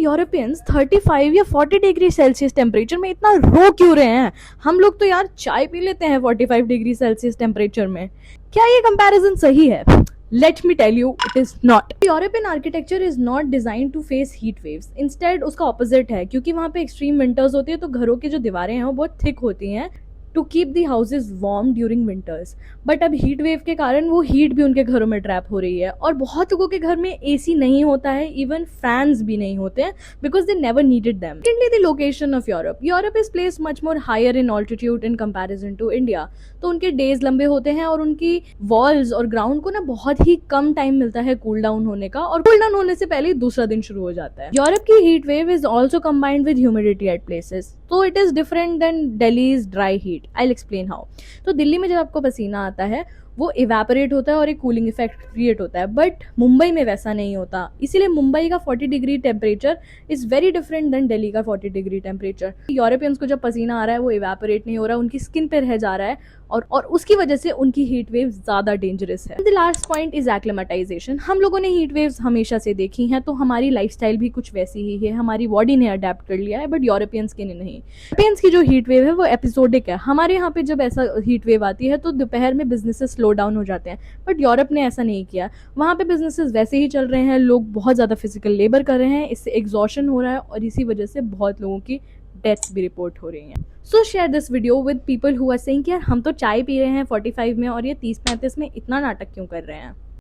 Europeans 35 या 40 degree Celsius temperature में इतना रो क्यों रहे हैं? हम लोग तो यार चाय पी लेते हैं 45 डिग्री सेल्सियस टेम्परेचर में। क्या ये कंपैरिजन सही है? Let me tell you, it is not. European architecture is not designed to face heat waves. Instead, उसका opposite है, क्योंकि वहाँ पे extreme winters होती है तो घरों की जो दीवारें हैं वो बहुत thick होती हैं to keep the houses warm during winters. But अब हीट वेव के कारण वो हीट भी उनके घरों में ट्रैप हो रही है और बहुत लोगों के घर में एसी नहीं होता है, इवन फैंस भी नहीं होते हैं because they never needed them. Secondly, the location of Europe is placed much more higher in altitude in comparison to India. तो उनके डेज लंबे होते हैं और उनकी वॉल्स और ग्राउंड को ना बहुत ही कम टाइम मिलता है कूल डाउन होने का, और कूल डाउन होने से पहले ही दूसरा दिन शुरू हो जाता है। यूरोप की heat wave is also combined with humidity at places, तो it is different then Delhi's dry heat. I explain how. तो दिल्ली में जब आपको पसीना आता है वो इवेपोरेट होता है और एक कूलिंग इफेक्ट क्रिएट होता है, बट मुंबई में वैसा नहीं होता। इसीलिए मुंबई का 40 degree temperature is very different than Delhi का 40 डिग्री टेम्परेचर। यूरोपियंस को जब पसीना आ रहा है वो इवेपोरेट नहीं हो रहा, उनकी स्किन पे रह जा रहा है और उसकी वजह से उनकी हीट वेव ज्यादा डेंजरस है। The last point is acclimatisation. हम लोगों ने हीट वेव्स हमेशा से देखी हैं, तो हमारी लाइफस्टाइल भी कुछ वैसी ही है, हमारी बॉडी ने अडेप्ट कर लिया है, बट यूरोपियंस की नहीं। यूरोपियंस की जो हीट वेव है वो एपिसोडिक है। हमारे यहाँ पे जब ऐसा हीट वेव आती है तो दोपहर में बिजनेसेस स्लो डाउन हो जाते हैं, बट यूरोप ने ऐसा नहीं किया। वहाँ पे बिजनेसेस वैसे ही चल रहे हैं, लोग बहुत ज़्यादा फिजिकल लेबर कर रहे हैं, इससे एग्जॉशन हो रहा है और इसी वजह से बहुत लोगों की डेथ्स भी रिपोर्ट हो रही हैं। So share this video with people who are saying कि यार हम तो चाय पी रहे हैं 45 में और ये 30-35 में इतना नाटक क्यों कर रहे हैं।